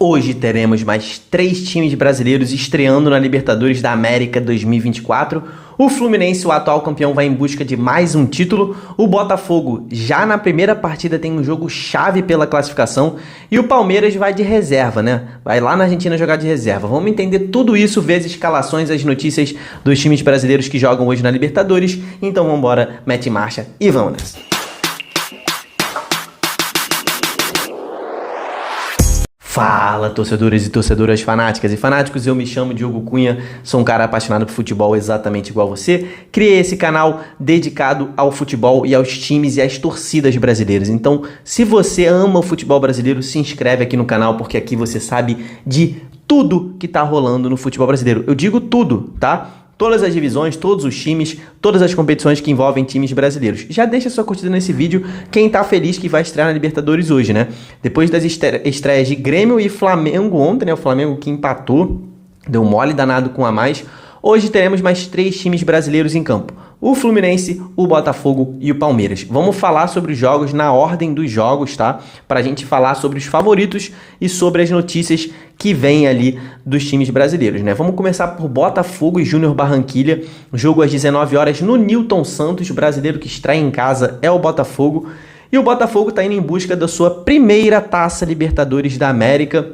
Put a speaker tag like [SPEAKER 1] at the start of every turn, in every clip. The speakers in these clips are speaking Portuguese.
[SPEAKER 1] Hoje teremos mais 3 times brasileiros estreando na Libertadores da América 2024. O Fluminense, o atual campeão, vai em busca de mais um título. O Botafogo, já na primeira partida, tem um jogo chave pela classificação. E o Palmeiras vai de reserva, né? Vai lá na Argentina jogar de reserva. Vamos entender tudo isso, ver as escalações, as notícias dos times brasileiros que jogam hoje na Libertadores. Então vamos embora, mete marcha e vamos nessa. Fala, torcedores e torcedoras fanáticas e fanáticos, eu me chamo Diogo Cunha, sou um cara apaixonado por futebol exatamente igual você. Criei esse canal dedicado ao futebol e aos times e às torcidas brasileiras. Então, se você ama o futebol brasileiro, se inscreve aqui no canal, porque aqui você sabe de tudo que tá rolando no futebol brasileiro. Eu digo tudo, tá? Todas as divisões, todos os times, todas as competições que envolvem times brasileiros. Já deixa sua curtida nesse vídeo, quem tá feliz que vai estrear na Libertadores hoje, né? Depois das estreias de Grêmio e Flamengo ontem, né? O Flamengo que empatou, deu mole danado com a mais. Hoje teremos mais 3 times brasileiros em campo. O Fluminense, o Botafogo e o Palmeiras. Vamos falar sobre os jogos na ordem dos jogos, tá? Pra gente falar sobre os favoritos e sobre as notícias que vêm ali dos times brasileiros, né? Vamos começar por Botafogo e Júnior Barranquilla. Jogo às 19 horas no Newton Santos. O brasileiro que estreia em casa é o Botafogo. E o Botafogo tá indo em busca da sua primeira Taça Libertadores da América.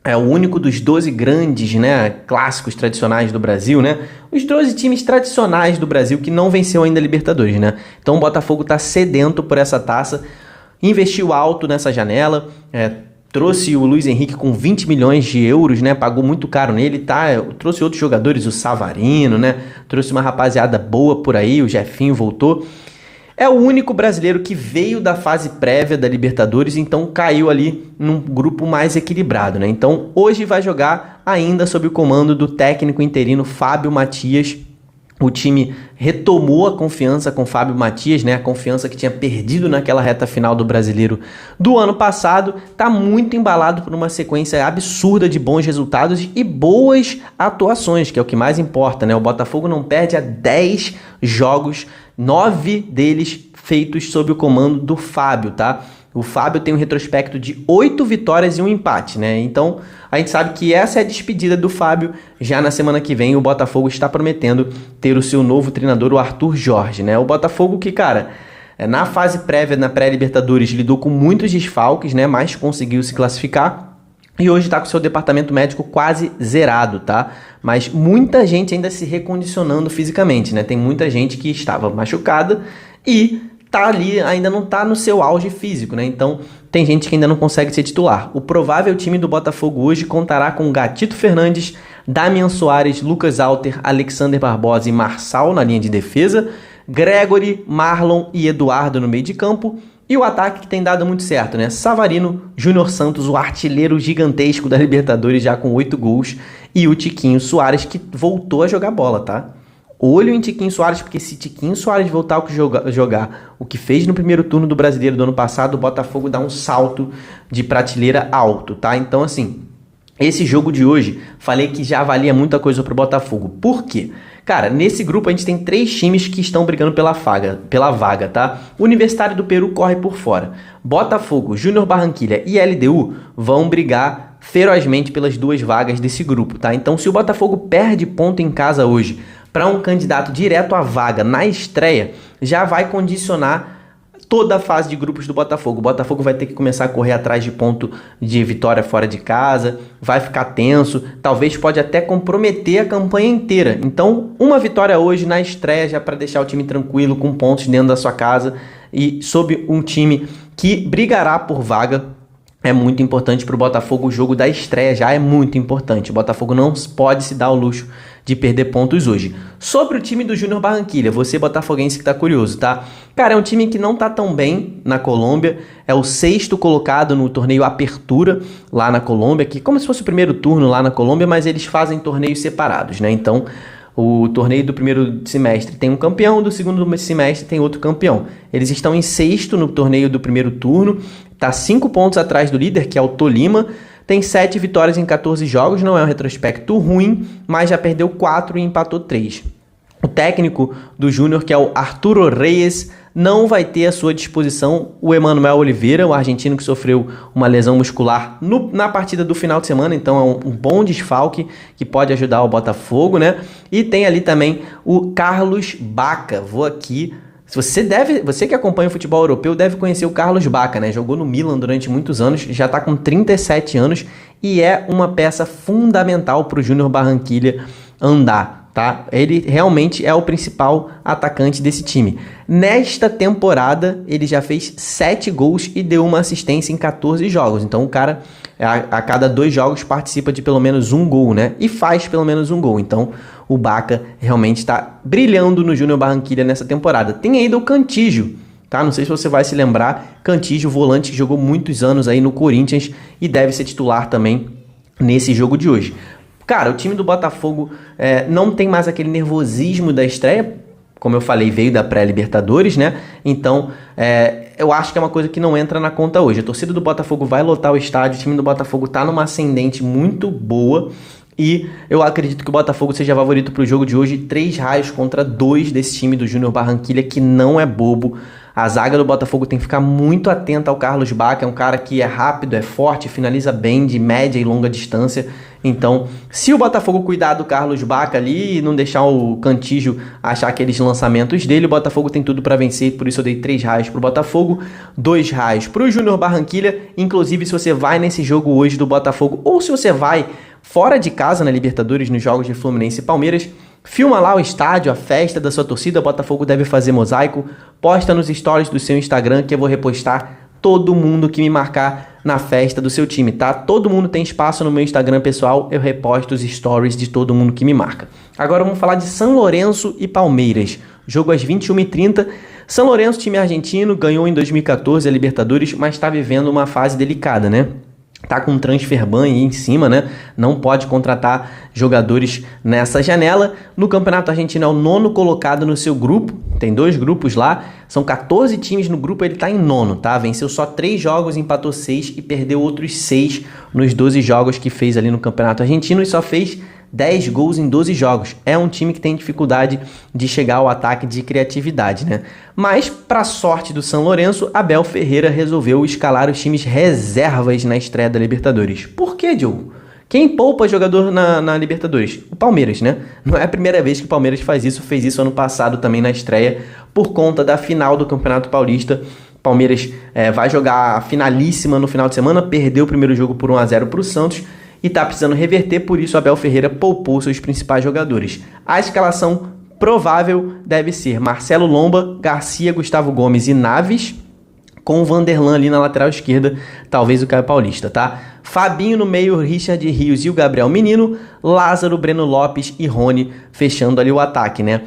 [SPEAKER 1] É o único dos 12 grandes, né, clássicos tradicionais do Brasil, né? Os 12 times tradicionais do Brasil que não venceu ainda a Libertadores, né? Então o Botafogo tá sedento por essa taça, investiu alto nessa janela, trouxe o Luiz Henrique com 20 milhões de euros, né? Pagou muito caro nele, tá? Trouxe outros jogadores, o Savarino, né? Trouxe uma rapaziada boa por aí, o Jefinho voltou. É o único brasileiro que veio da fase prévia da Libertadores, então caiu ali num grupo mais equilibrado, né? Então hoje vai jogar ainda sob o comando do técnico interino Fábio Mathias. O time retomou a confiança com Fábio Mathias, né? A confiança que tinha perdido naquela reta final do Brasileiro do ano passado. Tá muito embalado por uma sequência absurda de bons resultados e boas atuações, que é o que mais importa, né? O Botafogo não perde há 10 jogos, 9 deles feitos sob o comando do Fábio, tá? O Fábio tem um retrospecto de 8 vitórias e um empate, né? Então, a gente sabe que essa é a despedida do Fábio. Já na semana que vem, o Botafogo está prometendo ter o seu novo treinador, o Arthur Jorge, né? O Botafogo que, cara, na fase prévia, na pré-Libertadores, lidou com muitos desfalques, né? Mas conseguiu se classificar. E hoje está com o seu departamento médico quase zerado, tá? Mas muita gente ainda se recondicionando fisicamente, né? Tem muita gente que estava machucada e tá ali, ainda não tá no seu auge físico, né? Então, tem gente que ainda não consegue ser titular. O provável time do Botafogo hoje contará com Gatito Fernandes, Damian Soares, Lucas Alter, Alexander Barbosa e Marçal na linha de defesa, Gregory, Marlon e Eduardo no meio de campo, e o ataque que tem dado muito certo, né? Savarino, Júnior Santos, o artilheiro gigantesco da Libertadores, já com 8 gols, e o Tiquinho Soares, que voltou a jogar bola, tá? Olho em Tiquinho Soares, porque se Tiquinho Soares voltar a jogar o que fez no primeiro turno do Brasileiro do ano passado, o Botafogo dá um salto de prateleira alto, tá? Então, assim, esse jogo de hoje, falei que já valia muita coisa pro Botafogo. Por quê? Cara, nesse grupo a gente tem 3 times que estão brigando pela vaga, tá? O Universitário do Peru corre por fora. Botafogo, Júnior Barranquilla e LDU vão brigar ferozmente pelas 2 vagas desse grupo, tá? Então, se o Botafogo perde ponto em casa hoje para um candidato direto à vaga na estreia, já vai condicionar toda a fase de grupos do Botafogo. O Botafogo vai ter que começar a correr atrás de ponto de vitória fora de casa, vai ficar tenso, talvez pode até comprometer a campanha inteira. Então, uma vitória hoje na estreia já para deixar o time tranquilo, com pontos dentro da sua casa e sob um time que brigará por vaga. É muito importante para o Botafogo, o jogo da estreia já é muito importante. O Botafogo não pode se dar ao luxo de perder pontos hoje. Sobre o time do Júnior Barranquilla, você botafoguense que tá curioso, tá? Cara, é um time que não tá tão bem na Colômbia, é o 6º colocado no torneio Apertura lá na Colômbia, que como se fosse o primeiro turno lá na Colômbia, mas eles fazem torneios separados, né? Então, o torneio do primeiro semestre tem um campeão, do segundo semestre tem outro campeão. Eles estão em 6º no torneio do primeiro turno, tá 5 pontos atrás do líder, que é o Tolima. Tem 7 vitórias em 14 jogos, não é um retrospecto ruim, mas já perdeu 4 e empatou 3. O técnico do Júnior, que é o Arturo Reyes não vai ter à sua disposição o Emanuel Oliveira, o argentino que sofreu uma lesão muscular na partida do final de semana, então é um bom desfalque que pode ajudar o Botafogo, né? E tem ali também o Carlos Bacca. Vou aqui... Você que acompanha o futebol europeu deve conhecer o Carlos Bacca, né? Jogou no Milan durante muitos anos, já está com 37 anos e é uma peça fundamental para o Júnior Barranquilla andar, tá? Ele realmente é o principal atacante desse time. Nesta temporada, ele já fez 7 gols e deu uma assistência em 14 jogos. Então o cara, a cada 2 jogos, participa de pelo menos um gol, né? E faz pelo menos um gol. Então o Bacca realmente está brilhando no Júnior Barranquilla nessa temporada. Tem ainda o Cantillo, tá? Não sei se você vai se lembrar. Cantillo, volante que jogou muitos anos aí no Corinthians e deve ser titular também nesse jogo de hoje. Cara, o time do Botafogo não tem mais aquele nervosismo da estreia. Como eu falei, veio da pré-Libertadores, né? Então, eu acho que é uma coisa que não entra na conta hoje. A torcida do Botafogo vai lotar o estádio. O time do Botafogo tá numa ascendente muito boa. E eu acredito que o Botafogo seja favorito para o jogo de hoje. 3 raios contra 2 desse time do Júnior Barranquilla, que não é bobo. A zaga do Botafogo tem que ficar muito atenta ao Carlos Bacca. É um cara que é rápido, é forte, finaliza bem de média e longa distância. Então, se o Botafogo cuidar do Carlos Bacca ali e não deixar o Cantillo achar aqueles lançamentos dele, o Botafogo tem tudo para vencer. Por isso eu dei 3 raios para o Botafogo, 2 raios para o Júnior Barranquilla. Inclusive, se você vai nesse jogo hoje do Botafogo ou se você vai fora de casa na Libertadores, nos jogos de Fluminense e Palmeiras, filma lá o estádio, a festa da sua torcida. O Botafogo deve fazer mosaico. Posta nos stories do seu Instagram que eu vou repostar todo mundo que me marcar na festa do seu time, tá? Todo mundo tem espaço no meu Instagram pessoal. Eu reposto os stories de todo mundo que me marca. Agora vamos falar de São Lourenço e Palmeiras. Jogo às 21h30. São Lourenço, time argentino, ganhou em 2014 a Libertadores, mas está vivendo uma fase delicada, né? Tá com um transfer ban aí em cima, né? Não pode contratar jogadores nessa janela. No Campeonato Argentino é o 9º colocado no seu grupo. Tem 2 grupos lá. São 14 times no grupo, ele tá em 9º, tá? Venceu só 3 jogos, empatou 6 e perdeu outros 6 nos 12 jogos que fez ali no Campeonato Argentino e só fez 10 gols em 12 jogos. É um time que tem dificuldade de chegar ao ataque de criatividade, né? Mas, para sorte do São Lourenço, Abel Ferreira resolveu escalar os times reservas na estreia da Libertadores. Por quê, Diogo? Quem poupa jogador na Libertadores? O Palmeiras, né? Não é a primeira vez que o Palmeiras faz isso. Fez isso ano passado também na estreia, por conta da final do Campeonato Paulista. Palmeiras vai jogar a finalíssima no final de semana. Perdeu o primeiro jogo por 1-0 para o Santos e tá precisando reverter, por isso Abel Ferreira poupou seus principais jogadores. A escalação provável deve ser Marcelo Lomba, Garcia, Gustavo Gomes e Naves, com o Vanderlan ali na lateral esquerda, talvez o Caio Paulista, tá? Fabinho no meio, Richard Rios e o Gabriel Menino, Lázaro, Breno Lopes e Rony fechando ali o ataque, né?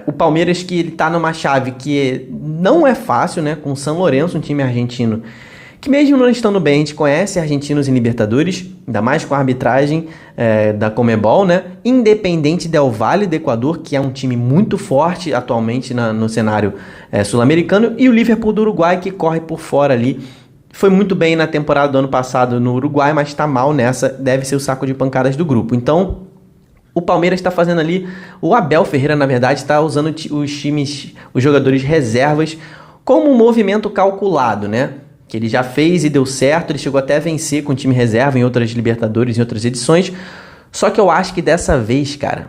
[SPEAKER 1] O Palmeiras que ele tá numa chave que não é fácil, né? Com o São Lourenço, um time argentino que mesmo não estando bem, a gente conhece argentinos em Libertadores, ainda mais com a arbitragem da Conmebol, né? Independente Del Valle do Equador, que é um time muito forte atualmente no cenário sul-americano, e o Liverpool do Uruguai, que corre por fora ali. Foi muito bem na temporada do ano passado no Uruguai, mas está mal nessa, deve ser o saco de pancadas do grupo. Então, o Palmeiras está fazendo ali, o Abel Ferreira, na verdade, está usando os jogadores reservas como um movimento calculado, né? Que ele já fez e deu certo, ele chegou até a vencer com o time reserva em outras Libertadores, em outras edições. Só que eu acho que dessa vez, cara,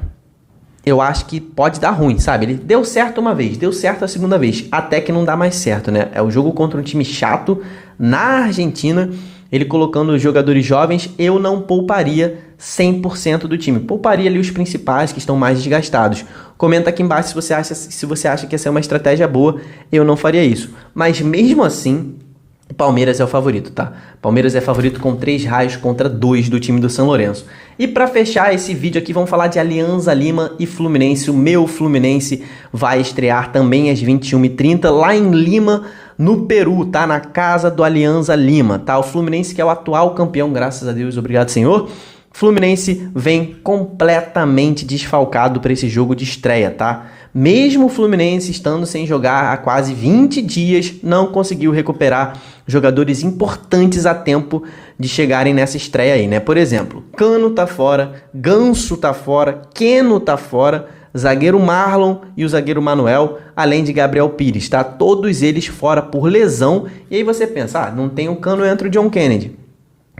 [SPEAKER 1] eu acho que pode dar ruim, sabe? Ele deu certo uma vez, deu certo a segunda vez, até que não dá mais certo, né? É o jogo contra um time chato na Argentina, ele colocando os jogadores jovens, eu não pouparia 100% do time. Pouparia ali os principais que estão mais desgastados. Comenta aqui embaixo se você acha que essa é uma estratégia boa, eu não faria isso. Mas mesmo assim, o Palmeiras é o favorito, tá? Palmeiras é favorito com 3 raios contra 2 do time do São Lourenço. E para fechar esse vídeo aqui, vamos falar de Alianza Lima e Fluminense. O meu Fluminense vai estrear também às 21h30 lá em Lima, no Peru, tá? Na casa do Alianza Lima, tá? O Fluminense que é o atual campeão, graças a Deus, obrigado, Senhor. Fluminense vem completamente desfalcado para esse jogo de estreia, tá? Mesmo o Fluminense estando sem jogar há quase 20 dias, não conseguiu recuperar jogadores importantes a tempo de chegarem nessa estreia aí, né? Por exemplo, Cano tá fora, Ganso tá fora, Keno tá fora, zagueiro Marlon e o zagueiro Manuel, além de Gabriel Pires, tá? Todos eles fora por lesão. E aí você pensa, não tem o Cano, entra o John Kennedy.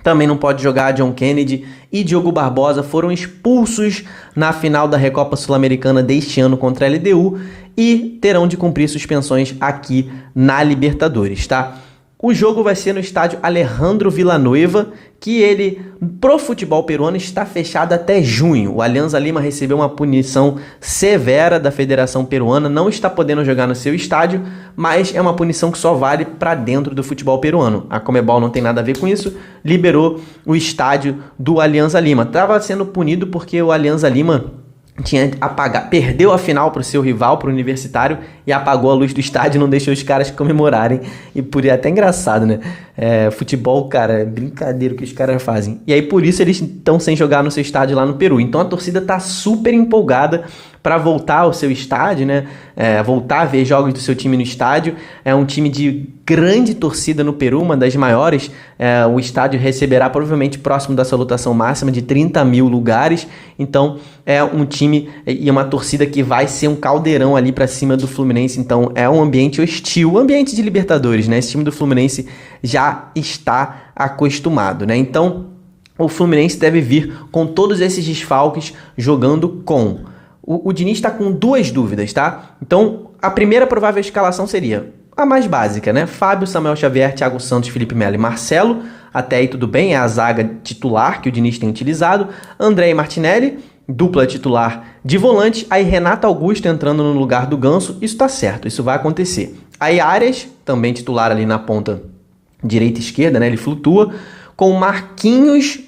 [SPEAKER 1] Também não pode jogar John Kennedy e Diogo Barbosa foram expulsos na final da Recopa Sul-Americana deste ano contra a LDU e terão de cumprir suspensões aqui na Libertadores, tá? O jogo vai ser no estádio Alejandro Villanueva, que ele, pro futebol peruano, está fechado até junho. O Alianza Lima recebeu uma punição severa da Federação Peruana, não está podendo jogar no seu estádio, mas é uma punição que só vale para dentro do futebol peruano. A Conmebol não tem nada a ver com isso, liberou o estádio do Alianza Lima. Estava sendo punido porque o Alianza Lima perdeu a final para o seu rival, para o Universitário, e apagou a luz do estádio e não deixou os caras comemorarem. E por é até engraçado, né? Futebol, cara, é brincadeira o que os caras fazem. E aí por isso eles estão sem jogar no seu estádio lá no Peru. Então a torcida tá super empolgada para voltar ao seu estádio, né? Voltar a ver jogos do seu time no estádio. É um time de grande torcida no Peru, uma das maiores. O estádio receberá provavelmente próximo da sua lotação máxima de 30 mil lugares. Então é um time e uma torcida que vai ser um caldeirão ali para cima do Fluminense. Então é um ambiente hostil, ambiente de Libertadores, né? Esse time do Fluminense já está acostumado, né? Então o Fluminense deve vir com todos esses desfalques jogando com... O Diniz está com duas dúvidas, tá? Então, a primeira provável escalação seria a mais básica, né? Fábio, Samuel Xavier, Thiago Santos, Felipe Melo e Marcelo. Até aí tudo bem, é a zaga titular que o Diniz tem utilizado. André e Martinelli, dupla titular de volante. Aí Renato Augusto entrando no lugar do Ganso. Isso tá certo, isso vai acontecer. Aí Arias, também titular ali na ponta direita e esquerda, né? Ele flutua. Com Marquinhos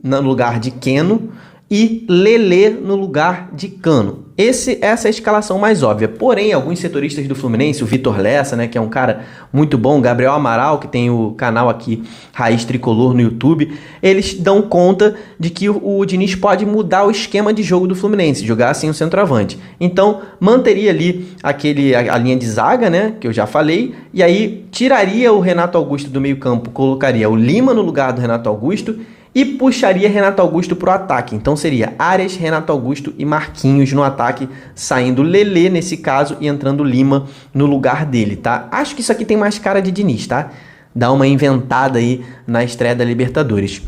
[SPEAKER 1] no lugar de Keno e Lelê no lugar de Cano. Essa é a escalação mais óbvia. Porém, alguns setoristas do Fluminense, o Vitor Lessa, né, que é um cara muito bom, Gabriel Amaral, que tem o canal aqui Raiz Tricolor no YouTube, eles dão conta de que o Diniz pode mudar o esquema de jogo do Fluminense, jogar assim o centroavante. Então, manteria ali a linha de zaga, né, que eu já falei, e aí tiraria o Renato Augusto do meio-campo, colocaria o Lima no lugar do Renato Augusto e puxaria Renato Augusto para o ataque. Então seria Arias, Renato Augusto e Marquinhos no ataque, saindo Lelê nesse caso e entrando Lima no lugar dele, tá? Acho que isso aqui tem mais cara de Diniz, tá? Dá uma inventada aí na estreia da Libertadores.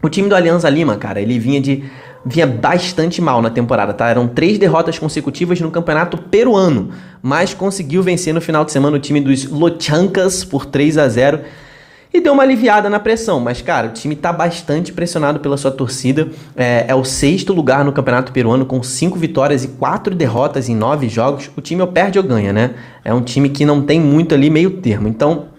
[SPEAKER 1] O time do Alianza Lima, cara, ele vinha bastante mal na temporada, tá? Eram 3 derrotas consecutivas no campeonato peruano, mas conseguiu vencer no final de semana o time dos Lochancas por 3-0. E deu uma aliviada na pressão, mas, cara, o time tá bastante pressionado pela sua torcida. É o 6º lugar no Campeonato Peruano, com 5 vitórias e 4 derrotas em 9 jogos. O time ou perde ou ganha, né? É um time que não tem muito ali meio termo. Então,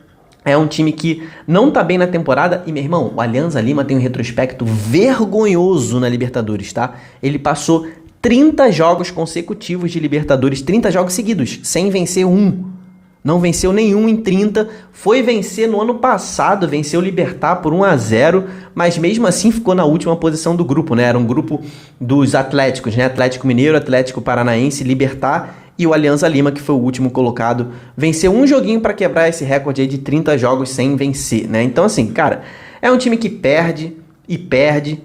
[SPEAKER 1] é um time que não tá bem na temporada. E, meu irmão, o Alianza Lima tem um retrospecto vergonhoso na Libertadores, tá? Ele passou 30 jogos consecutivos de Libertadores, 30 jogos seguidos, sem vencer um. Não venceu nenhum em 30, foi vencer no ano passado, venceu o Libertad por 1-0, mas mesmo assim ficou na última posição do grupo, né? Era um grupo dos Atléticos, né? Atlético Mineiro, Atlético Paranaense, Libertad e o Alianza Lima, que foi o último colocado. Venceu um joguinho para quebrar esse recorde aí de 30 jogos sem vencer, né? Então assim, cara, é um time que perde e perde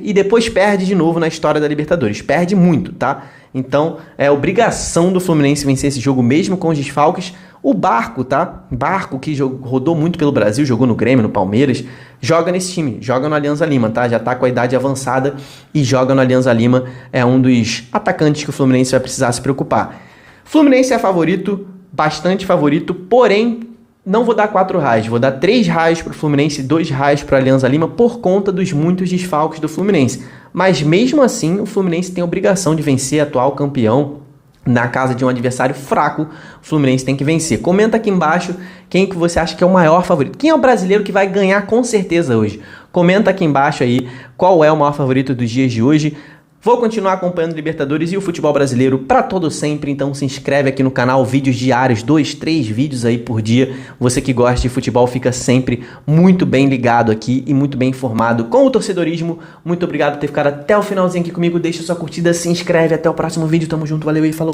[SPEAKER 1] e depois perde de novo na história da Libertadores. Perde muito, tá? Então, é obrigação do Fluminense vencer esse jogo mesmo com os desfalques. O Barco, tá? Barco que rodou muito pelo Brasil, jogou no Grêmio, no Palmeiras, joga nesse time, joga no Alianza Lima, tá? Já tá com a idade avançada e joga no Alianza Lima. É um dos atacantes que o Fluminense vai precisar se preocupar. Fluminense é favorito, bastante favorito, porém não vou dar R$4, vou dar R$3 para o Fluminense e R$2 para o Alianza Lima por conta dos muitos desfalques do Fluminense. Mas mesmo assim, o Fluminense tem a obrigação de vencer, atual campeão, na casa de um adversário fraco. O Fluminense tem que vencer. Comenta aqui embaixo quem que você acha que é o maior favorito. Quem é o brasileiro que vai ganhar com certeza hoje? Comenta aqui embaixo aí qual é o maior favorito dos dias de hoje. Vou continuar acompanhando Libertadores e o futebol brasileiro para todo sempre, então se inscreve aqui no canal, vídeos diários, 2, 3 vídeos aí por dia. Você que gosta de futebol fica sempre muito bem ligado aqui e muito bem informado com o torcedorismo. Muito obrigado por ter ficado até o finalzinho aqui comigo, deixa sua curtida, se inscreve, até o próximo vídeo, tamo junto, valeu e falou!